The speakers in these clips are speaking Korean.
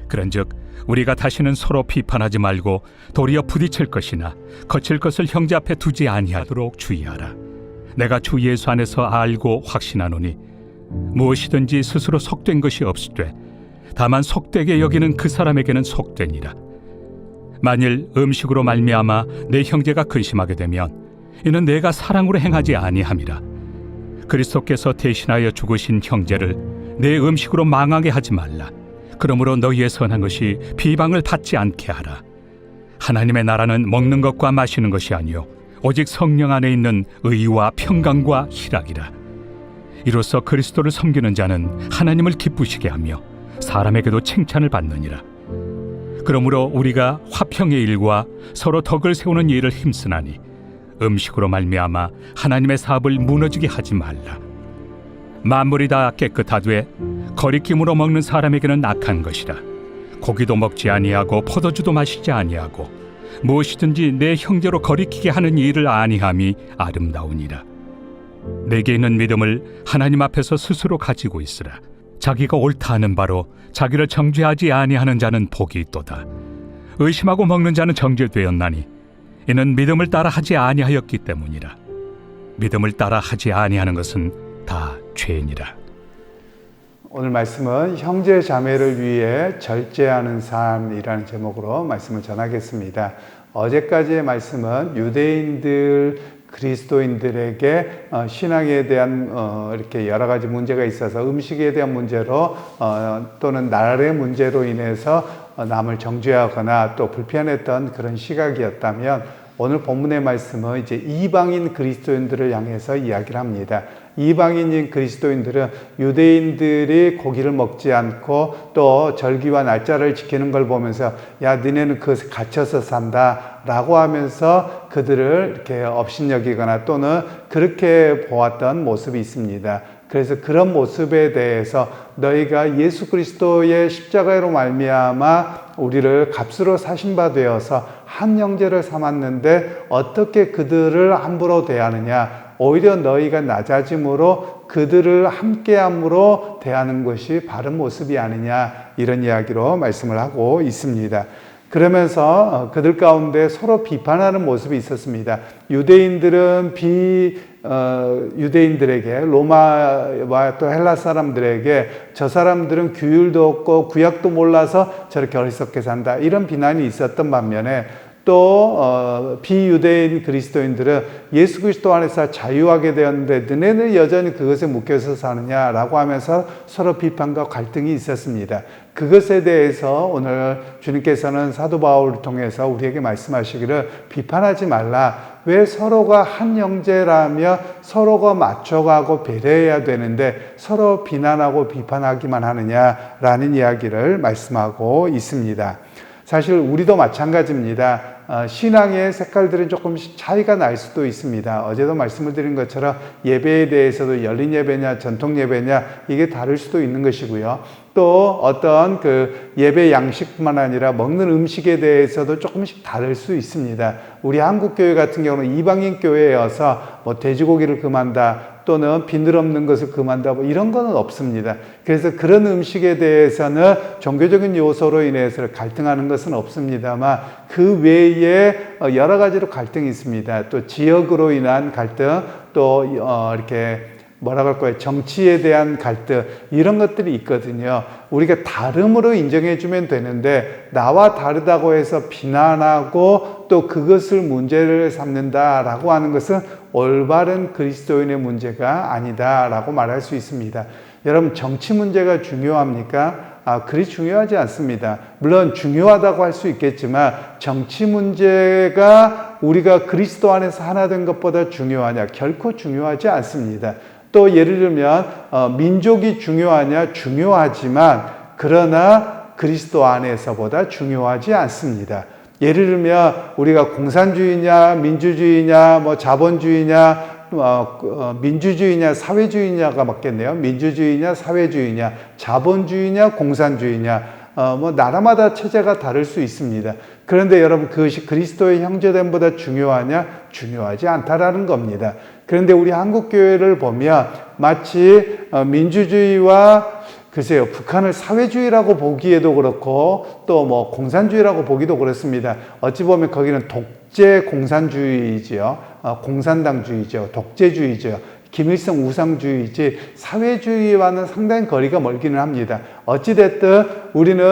그런즉 우리가 다시는 서로 비판하지 말고 도리어 부딪힐 것이나 거칠 것을 형제 앞에 두지 아니하도록 주의하라. 내가 주 예수 안에서 알고 확신하노니 무엇이든지 스스로 속된 것이 없으되 다만 속되게 여기는 그 사람에게는 속되니라. 만일 음식으로 말미암아 내 형제가 근심하게 되면 이는 내가 사랑으로 행하지 아니함이라. 그리스도께서 대신하여 죽으신 형제를 내 음식으로 망하게 하지 말라. 그러므로 너희의 선한 것이 비방을 받지 않게 하라. 하나님의 나라는 먹는 것과 마시는 것이 아니요 오직 성령 안에 있는 의와 평강과 희락이라. 이로써 그리스도를 섬기는 자는 하나님을 기쁘시게 하며 사람에게도 칭찬을 받느니라. 그러므로 우리가 화평의 일과 서로 덕을 세우는 일을 힘쓰나니 음식으로 말미암아 하나님의 사업을 무너지게 하지 말라. 만물이 다 깨끗하되 거리낌으로 먹는 사람에게는 악한 것이라. 고기도 먹지 아니하고 포도주도 마시지 아니하고 무엇이든지 내 형제로 거리키게 하는 일을 아니함이 아름다우니라. 내게 있는 믿음을 하나님 앞에서 스스로 가지고 있으라. 자기가 옳다 하는 바로 자기를 정죄하지 아니하는 자는 복이 있도다. 의심하고 먹는 자는 정죄되었나니 이는 믿음을 따라 하지 아니하였기 때문이라. 믿음을 따라 하지 아니하는 것은 다 죄니라. 오늘 말씀은 형제 자매를 위해 절제하는 삶이라는 제목으로 말씀을 전하겠습니다. 어제까지의 말씀은 유대인들 그리스도인들에게 신앙에 대한 이렇게 여러 가지 문제가 있어서 음식에 대한 문제로 또는 나라의 문제로 인해서 남을 정죄하거나 또 불편했던 그런 시각이었다면 오늘 본문의 말씀은 이제 이방인 그리스도인들을 향해서 이야기를 합니다. 이방인인 그리스도인들은 유대인들이 고기를 먹지 않고 또 절기와 날짜를 지키는 걸 보면서 야 너네는 그것에 갇혀서 산다 라고 하면서 그들을 이렇게 업신여기거나 또는 그렇게 보았던 모습이 있습니다. 그래서 그런 모습에 대해서 너희가 예수 그리스도의 십자가로 말미암아 우리를 값으로 사신 바 되어서 한 형제를 삼았는데 어떻게 그들을 함부로 대하느냐, 오히려 너희가 낮아짐으로 그들을 함께함으로 대하는 것이 바른 모습이 아니냐, 이런 이야기로 말씀을 하고 있습니다. 그러면서 그들 가운데 서로 비판하는 모습이 있었습니다. 유대인들은 유대인들에게, 로마와 또 헬라 사람들에게 저 사람들은 규율도 없고 구약도 몰라서 저렇게 어리석게 산다, 이런 비난이 있었던 반면에 또 비유대인 그리스도인들은 예수 그리스도 안에서 자유하게 되었는데 너네는 여전히 그것에 묶여서 사느냐라고 하면서 서로 비판과 갈등이 있었습니다. 그것에 대해서 오늘 주님께서는 사도 바울을 통해서 우리에게 말씀하시기를 비판하지 말라. 왜 서로가 한 형제라며 서로가 맞춰가고 배려해야 되는데 서로 비난하고 비판하기만 하느냐라는 이야기를 말씀하고 있습니다. 사실 우리도 마찬가지입니다. 신앙의 색깔들은 조금씩 차이가 날 수도 있습니다. 어제도 말씀을 드린 것처럼 예배에 대해서도 열린 예배냐 전통 예배냐 이게 다를 수도 있는 것이고요. 또 어떤 그 예배 양식뿐만 아니라 먹는 음식에 대해서도 조금씩 다를 수 있습니다. 우리 한국교회 같은 경우는 이방인 교회여서 뭐 돼지고기를 금한다 또는 비늘 없는 것을 금한다 뭐 이런 거는 없습니다. 그래서 그런 음식에 대해서는 종교적인 요소로 인해서 갈등하는 것은 없습니다만 그 외에 여러 가지로 갈등이 있습니다. 또 지역으로 인한 갈등, 또 이렇게 뭐라고 할까요? 정치에 대한 갈등, 이런 것들이 있거든요. 우리가 다름으로 인정해주면 되는데 나와 다르다고 해서 비난하고 또 그것을 문제를 삼는다라고 하는 것은 올바른 그리스도인의 문제가 아니다라고 말할 수 있습니다. 여러분, 정치 문제가 중요합니까? 그리 중요하지 않습니다. 물론 중요하다고 할 수 있겠지만 정치 문제가 우리가 그리스도 안에서 하나 된 것보다 중요하냐? 결코 중요하지 않습니다. 또 예를 들면 민족이 중요하냐? 중요하지만 그러나 그리스도 안에서보다 중요하지 않습니다. 예를 들면 우리가 공산주의냐 민주주의냐 뭐 자본주의냐 민주주의냐 사회주의냐가 맞겠네요. 민주주의냐 사회주의냐 자본주의냐 공산주의냐 뭐 나라마다 체제가 다를 수 있습니다. 그런데 여러분, 그것이 그리스도의 형제됨보다 중요하냐? 중요하지 않다라는 겁니다. 그런데 우리 한국교회를 보면 마치 민주주의와 글쎄요, 북한을 사회주의라고 보기에도 그렇고 또 뭐 공산주의라고 보기도 그렇습니다. 어찌 보면 거기는 독재 공산주의지요, 공산당주의죠, 독재주의죠. 김일성 우상주의지 사회주의와는 상당히 거리가 멀기는 합니다. 어찌됐든 우리는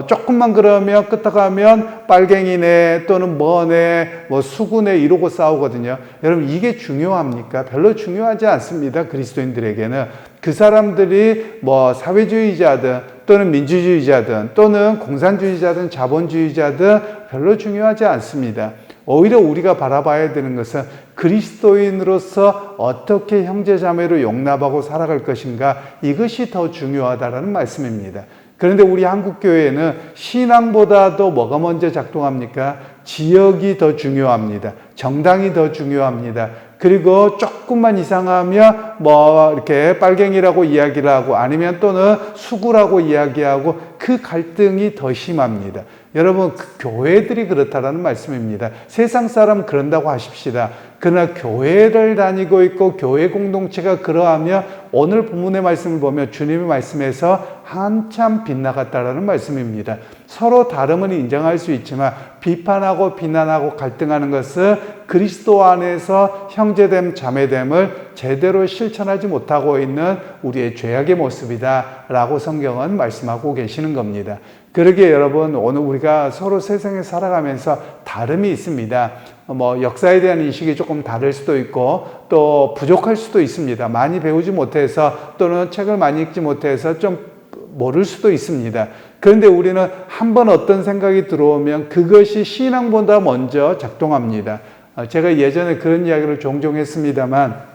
조금만 그러면 끄떡하면 빨갱이네 또는 뭐네 뭐 수구네 이러고 싸우거든요. 여러분 이게 중요합니까? 별로 중요하지 않습니다. 그리스도인들에게는 그 사람들이 뭐 사회주의자든 또는 민주주의자든 또는 공산주의자든 자본주의자든 별로 중요하지 않습니다. 오히려 우리가 바라봐야 되는 것은 그리스도인으로서 어떻게 형제자매로 용납하고 살아갈 것인가, 이것이 더 중요하다라는 말씀입니다. 그런데 우리 한국교회에는 신앙보다도 뭐가 먼저 작동합니까? 지역이 더 중요합니다. 정당이 더 중요합니다. 그리고 조금만 이상하면 뭐 이렇게 빨갱이라고 이야기를 하고 아니면 또는 수구라고 이야기하고 그 갈등이 더 심합니다. 여러분, 그 교회들이 그렇다라는 말씀입니다. 세상 사람 그런다고 하십시다. 그러나 교회를 다니고 있고 교회 공동체가 그러하면 오늘 본문의 말씀을 보면 주님의 말씀에서 한참 빗나갔다라는 말씀입니다. 서로 다름은 인정할 수 있지만 비판하고 비난하고 갈등하는 것은 그리스도 안에서 형제됨 자매됨을 제대로 실천하지 못하고 있는 우리의 죄악의 모습이다라고 성경은 말씀하고 계시는 겁니다. 그러기에 여러분, 오늘 우리가 서로 세상에 살아가면서 다름이 있습니다. 뭐 역사에 대한 인식이 조금 다를 수도 있고 또 부족할 수도 있습니다. 많이 배우지 못해서 또는 책을 많이 읽지 못해서 좀 모를 수도 있습니다. 그런데 우리는 한번 어떤 생각이 들어오면 그것이 신앙보다 먼저 작동합니다. 제가 예전에 그런 이야기를 종종 했습니다만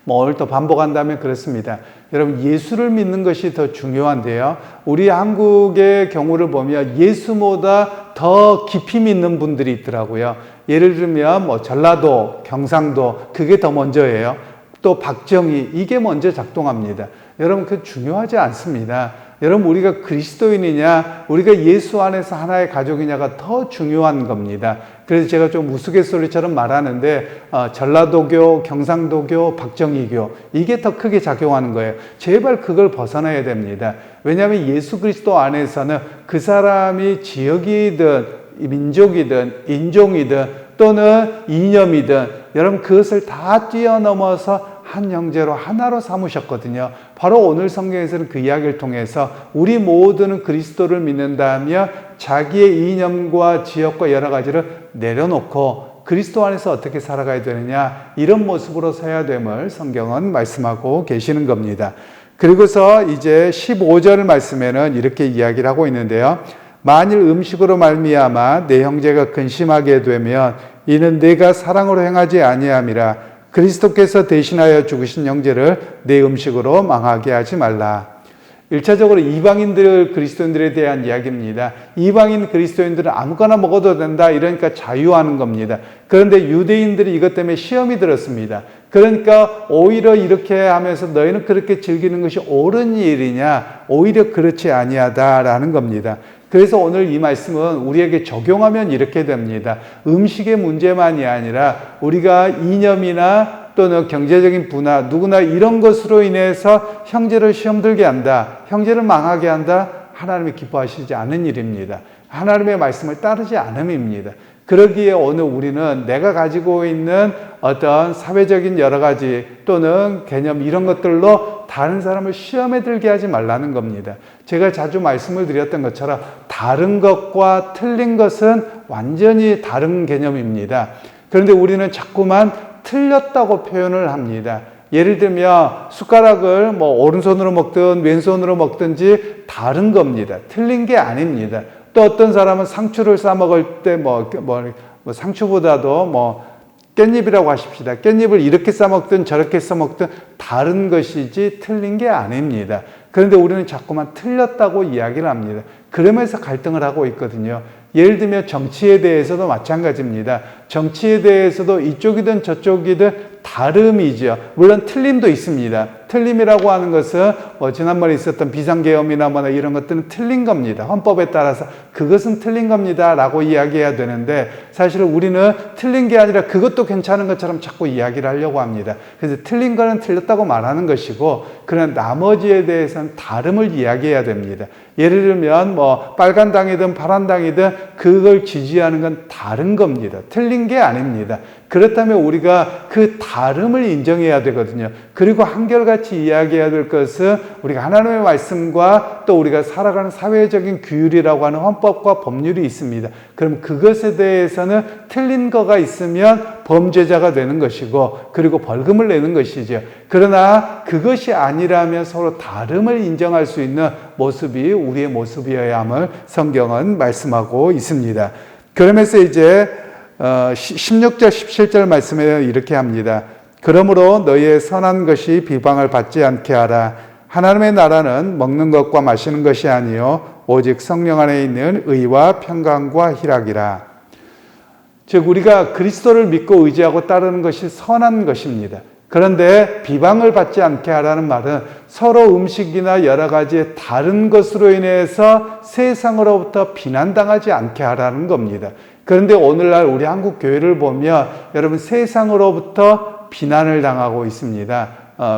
뭐 오늘 또 반복한다면 그렇습니다. 여러분, 예수를 믿는 것이 더 중요한데요. 우리 한국의 경우를 보면 예수보다 더 깊이 믿는 분들이 있더라고요. 예를 들면 뭐 전라도, 경상도 그게 더 먼저예요. 또 박정희 이게 먼저 작동합니다. 여러분, 그 중요하지 않습니다. 여러분, 우리가 그리스도인이냐 우리가 예수 안에서 하나의 가족이냐가 더 중요한 겁니다. 그래서 제가 좀 우스갯소리처럼 말하는데 전라도교, 경상도교, 박정희교 이게 더 크게 작용하는 거예요. 제발 그걸 벗어나야 됩니다. 왜냐하면 예수 그리스도 안에서는 그 사람이 지역이든 민족이든 인종이든 또는 이념이든 여러분 그것을 다 뛰어넘어서 한 형제로 하나로 삼으셨거든요. 바로 오늘 성경에서는 그 이야기를 통해서 우리 모두는 그리스도를 믿는다며 자기의 이념과 지역과 여러 가지를 내려놓고 그리스도 안에서 어떻게 살아가야 되느냐 이런 모습으로 서야 됨을 성경은 말씀하고 계시는 겁니다. 그리고서 이제 15절 말씀에는 이렇게 이야기를 하고 있는데요. 만일 음식으로 말미암아 내 형제가 근심하게 되면 이는 내가 사랑으로 행하지 아니함이라. 그리스도께서 대신하여 죽으신 형제를 내 음식으로 망하게 하지 말라. 1차적으로 이방인들 그리스도인들에 대한 이야기입니다. 이방인 그리스도인들은 아무거나 먹어도 된다 이러니까 자유하는 겁니다. 그런데 유대인들이 이것 때문에 시험이 들었습니다. 그러니까 오히려 이렇게 하면서 너희는 그렇게 즐기는 것이 옳은 일이냐? 오히려 그렇지 아니하다라는 겁니다. 그래서 오늘 이 말씀은 우리에게 적용하면 이렇게 됩니다. 음식의 문제만이 아니라 우리가 이념이나 또는 경제적인 분화, 누구나 이런 것으로 인해서 형제를 시험 들게 한다, 형제를 망하게 한다, 하나님이 기뻐하시지 않은 일입니다. 하나님의 말씀을 따르지 않음입니다. 그러기에 오늘 우리는 내가 가지고 있는 어떤 사회적인 여러 가지 또는 개념 이런 것들로 다른 사람을 시험에 들게 하지 말라는 겁니다. 제가 자주 말씀을 드렸던 것처럼 다른 것과 틀린 것은 완전히 다른 개념입니다. 그런데 우리는 자꾸만 틀렸다고 표현을 합니다. 예를 들면 숟가락을 뭐 오른손으로 먹든 왼손으로 먹든지 다른 겁니다. 틀린 게 아닙니다. 또 어떤 사람은 상추를 싸 먹을 때 상추보다도 깻잎이라고 하십시다. 깻잎을 이렇게 싸 먹든 저렇게 싸 먹든 다른 것이지 틀린 게 아닙니다. 그런데 우리는 자꾸만 틀렸다고 이야기를 합니다. 그러면서 갈등을 하고 있거든요. 예를 들면 정치에 대해서도 마찬가지입니다. 정치에 대해서도 이쪽이든 저쪽이든 다름이죠. 물론 틀림도 있습니다. 틀림이라고 하는 것은 지난번에 있었던 비상계엄이나 뭐나 이런 것들은 틀린 겁니다. 헌법에 따라서 그것은 틀린 겁니다 라고 이야기해야 되는데, 사실 우리는 틀린 게 아니라 그것도 괜찮은 것처럼 자꾸 이야기를 하려고 합니다. 그래서 틀린 거는 틀렸다고 말하는 것이고, 그러나 나머지에 대해서는 다름을 이야기해야 됩니다. 예를 들면 빨간당이든 파란당이든 그걸 지지하는 건 다른 겁니다. 틀린 게 아닙니다. 그렇다면 우리가 그 다름을 인정해야 되거든요. 그리고 한결같이 이야기해야 될 것은 우리가 하나님의 말씀과 또 우리가 살아가는 사회적인 규율이라고 하는 헌법과 법률이 있습니다. 그럼 그것에 대해서는 틀린 거가 있으면 범죄자가 되는 것이고, 그리고 벌금을 내는 것이죠. 그러나 그것이 아니라면 서로 다름을 인정할 수 있는 모습이 우리의 모습이어야 함을 성경은 말씀하고 있습니다. 그러면서 이제 16절 17절 말씀에 이렇게 합니다. 그러므로 너희의 선한 것이 비방을 받지 않게 하라. 하나님의 나라는 먹는 것과 마시는 것이 아니요 오직 성령 안에 있는 의와 평강과 희락이라. 즉 우리가 그리스도를 믿고 의지하고 따르는 것이 선한 것입니다. 그런데 비방을 받지 않게 하라는 말은 서로 음식이나 여러 가지 다른 것으로 인해서 세상으로부터 비난당하지 않게 하라는 겁니다. 그런데 오늘날 우리 한국 교회를 보면 여러분 세상으로부터 비난을 당하고 있습니다.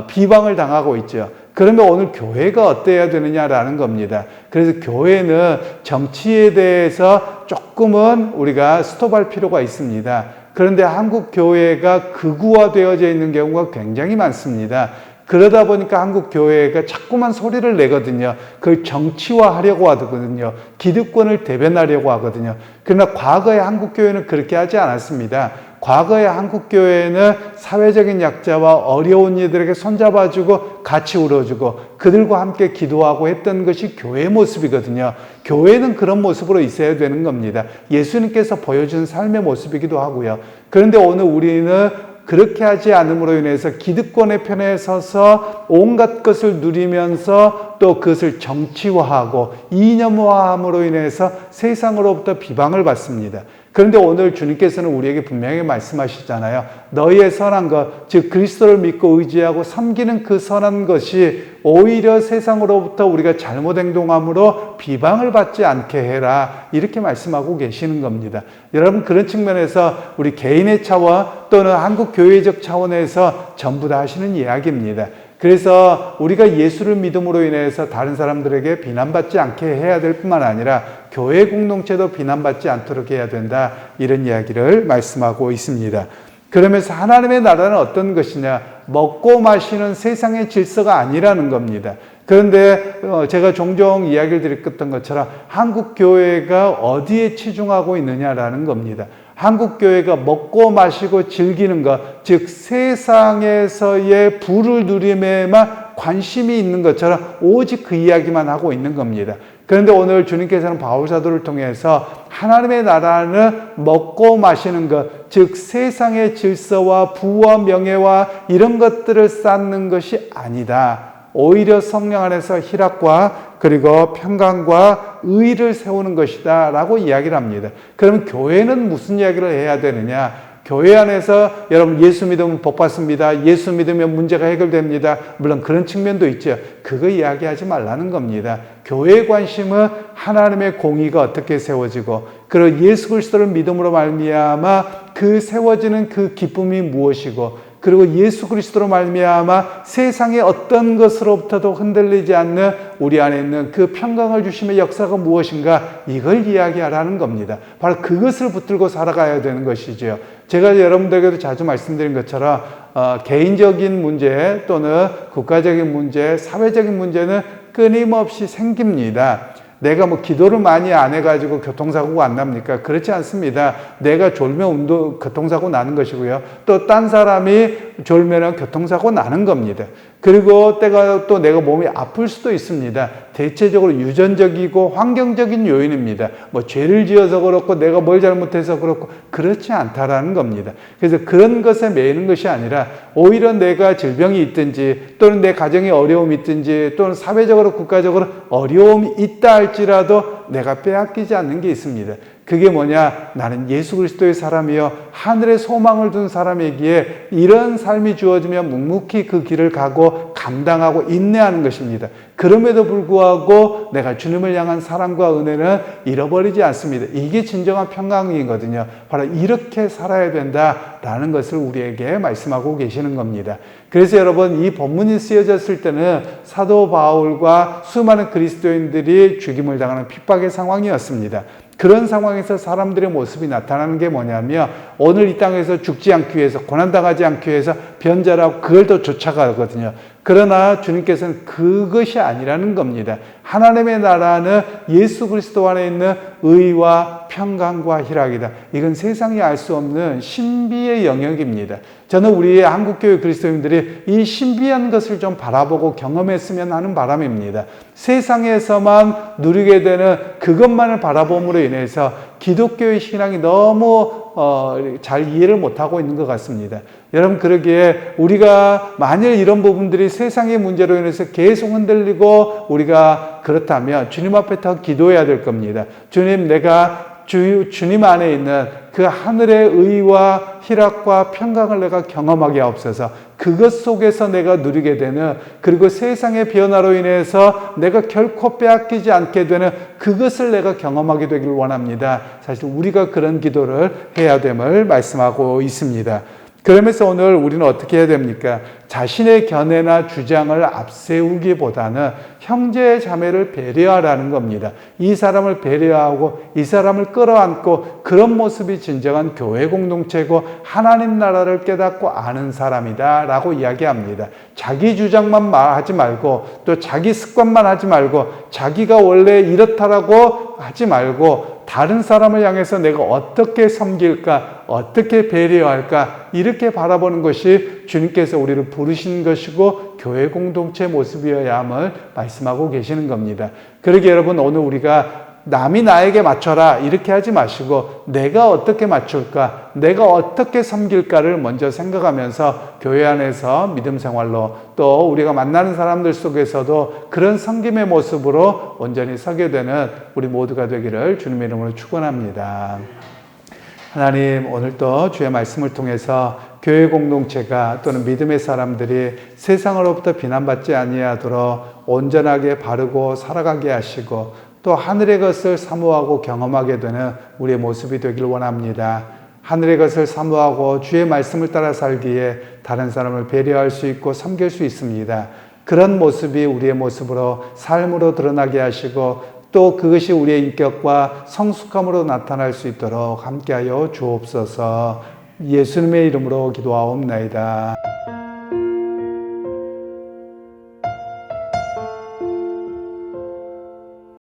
비방을 당하고 있죠. 그러면 오늘 교회가 어때야 되느냐라는 겁니다. 그래서 교회는 정치에 대해서 조금은 우리가 스톱할 필요가 있습니다. 그런데 한국 교회가 극우화되어져 있는 경우가 굉장히 많습니다. 그러다 보니까 한국 교회가 자꾸만 소리를 내거든요. 그걸 정치화하려고 하거든요. 기득권을 대변하려고 하거든요. 그러나 과거의 한국 교회는 그렇게 하지 않았습니다. 과거의 한국 교회는 사회적인 약자와 어려운 이들에게 손잡아주고 같이 울어주고 그들과 함께 기도하고 했던 것이 교회의 모습이거든요. 교회는 그런 모습으로 있어야 되는 겁니다. 예수님께서 보여준 삶의 모습이기도 하고요. 그런데 오늘 우리는 그렇게 하지 않음으로 인해서 기득권의 편에 서서 온갖 것을 누리면서 또 그것을 정치화하고 이념화함으로 인해서 세상으로부터 비방을 받습니다. 그런데 오늘 주님께서는 우리에게 분명히 말씀하시잖아요. 너희의 선한 것, 즉 그리스도를 믿고 의지하고 섬기는 그 선한 것이 오히려 세상으로부터 우리가 잘못 행동함으로 비방을 받지 않게 해라. 이렇게 말씀하고 계시는 겁니다. 여러분 그런 측면에서 우리 개인의 차원 또는 한국 교회적 차원에서 전부 다 하시는 이야기입니다. 그래서 우리가 예수를 믿음으로 인해서 다른 사람들에게 비난받지 않게 해야 될 뿐만 아니라 교회 공동체도 비난받지 않도록 해야 된다. 이런 이야기를 말씀하고 있습니다. 그러면서 하나님의 나라는 어떤 것이냐? 먹고 마시는 세상의 질서가 아니라는 겁니다. 그런데 제가 종종 이야기를 드렸던 것처럼 한국 교회가 어디에 치중하고 있느냐라는 겁니다. 한국 교회가 먹고 마시고 즐기는 것, 즉 세상에서의 부를 누림에만 관심이 있는 것처럼 오직 그 이야기만 하고 있는 겁니다. 그런데 오늘 주님께서는 바울 사도를 통해서 하나님의 나라는 먹고 마시는 것, 즉 세상의 질서와 부와 명예와 이런 것들을 쌓는 것이 아니다. 오히려 성령 안에서 희락과 그리고 평강과 의를 세우는 것이다 라고 이야기를 합니다. 그러면 교회는 무슨 이야기를 해야 되느냐? 교회 안에서 여러분 예수 믿으면 복 받습니다. 예수 믿으면 문제가 해결됩니다. 물론 그런 측면도 있죠. 그거 이야기하지 말라는 겁니다. 교회의 관심은 하나님의 공의가 어떻게 세워지고 그리고 예수 그리스도를 믿음으로 말미암아 그 세워지는 그 기쁨이 무엇이고 그리고 예수 그리스도로 말미암아 세상의 어떤 것으로부터도 흔들리지 않는 우리 안에 있는 그 평강을 주심의 역사가 무엇인가 이걸 이야기하라는 겁니다. 바로 그것을 붙들고 살아가야 되는 것이죠. 제가 여러분들에게도 자주 말씀드린 것처럼 개인적인 문제 또는 국가적인 문제, 사회적인 문제는 끊임없이 생깁니다. 내가 기도를 많이 안 해가지고 교통사고가 안 납니까? 그렇지 않습니다. 내가 졸면 교통사고 나는 것이고요. 또 딴 사람이 졸면 교통사고 나는 겁니다. 그리고 때가 또 내가 몸이 아플 수도 있습니다. 대체적으로 유전적이고 환경적인 요인입니다. 죄를 지어서 그렇고 내가 뭘 잘못해서 그렇고 그렇지 않다라는 겁니다. 그래서 그런 것에 매이는 것이 아니라 오히려 내가 질병이 있든지 또는 내 가정에 어려움이 있든지 또는 사회적으로 국가적으로 어려움이 있다 할지라도 내가 빼앗기지 않는 게 있습니다. 그게 뭐냐? 나는 예수 그리스도의 사람이요 하늘에 소망을 둔 사람이기에 이런 삶이 주어지면 묵묵히 그 길을 가고 감당하고 인내하는 것입니다. 그럼에도 불구하고 내가 주님을 향한 사랑과 은혜는 잃어버리지 않습니다. 이게 진정한 평강이거든요. 바로 이렇게 살아야 된다라는 것을 우리에게 말씀하고 계시는 겁니다. 그래서 여러분, 이 본문이 쓰여졌을 때는 사도 바울과 수많은 그리스도인들이 죽임을 당하는 핍박의 상황이었습니다. 그런 상황에서 사람들의 모습이 나타나는 게 뭐냐면, 오늘 이 땅에서 죽지 않기 위해서, 고난당하지 않기 위해서 변절하고 그걸 더 쫓아가거든요. 그러나 주님께서는 그것이 아니라는 겁니다. 하나님의 나라는 예수 그리스도 안에 있는 의와 평강과 희락이다. 이건 세상이 알 수 없는 신비의 영역입니다. 저는 우리 한국교회 그리스도인들이 이 신비한 것을 좀 바라보고 경험했으면 하는 바람입니다. 세상에서만 누리게 되는 그것만을 바라봄으로 인해서 기독교의 신앙이 너무 잘 이해를 못하고 있는 것 같습니다. 여러분, 그러기에 우리가 만일 이런 부분들이 세상의 문제로 인해서 계속 흔들리고 우리가 그렇다면 주님 앞에 더 기도해야 될 겁니다. 주님, 내가 주님 안에 있는 그 하늘의 의와 희락과 평강을 내가 경험하게 하옵소서. 그것 속에서 내가 누리게 되는, 그리고 세상의 변화로 인해서 내가 결코 빼앗기지 않게 되는 그것을 내가 경험하게 되길 원합니다. 사실 우리가 그런 기도를 해야 됨을 말씀하고 있습니다. 그러면서 오늘 우리는 어떻게 해야 됩니까? 자신의 견해나 주장을 앞세우기보다는 형제 자매를 배려하라는 겁니다. 이 사람을 배려하고 이 사람을 끌어안고, 그런 모습이 진정한 교회 공동체고 하나님 나라를 깨닫고 아는 사람이다 라고 이야기합니다. 자기 주장만 하지 말고, 또 자기 습관만 하지 말고, 자기가 원래 이렇다라고 하지 말고, 다른 사람을 향해서 내가 어떻게 섬길까, 어떻게 배려할까, 이렇게 바라보는 것이 주님께서 우리를 부르신 것이고 교회 공동체 모습이어야 함을 말씀하고 계시는 겁니다. 그러기에 여러분, 오늘 우리가 남이 나에게 맞춰라 이렇게 하지 마시고, 내가 어떻게 맞출까, 내가 어떻게 섬길까를 먼저 생각하면서 교회 안에서 믿음 생활로, 또 우리가 만나는 사람들 속에서도 그런 섬김의 모습으로 온전히 서게 되는 우리 모두가 되기를 주님의 이름으로 축원합니다. 하나님, 오늘 또 주의 말씀을 통해서 교회 공동체가, 또는 믿음의 사람들이 세상으로부터 비난받지 아니하도록 온전하게 바르고 살아가게 하시고, 또 하늘의 것을 사모하고 경험하게 되는 우리의 모습이 되길 원합니다. 하늘의 것을 사모하고 주의 말씀을 따라 살기에 다른 사람을 배려할 수 있고 섬길 수 있습니다. 그런 모습이 우리의 모습으로, 삶으로 드러나게 하시고, 또 그것이 우리의 인격과 성숙함으로 나타날 수 있도록 함께하여 주옵소서. 예수님의 이름으로 기도하옵나이다.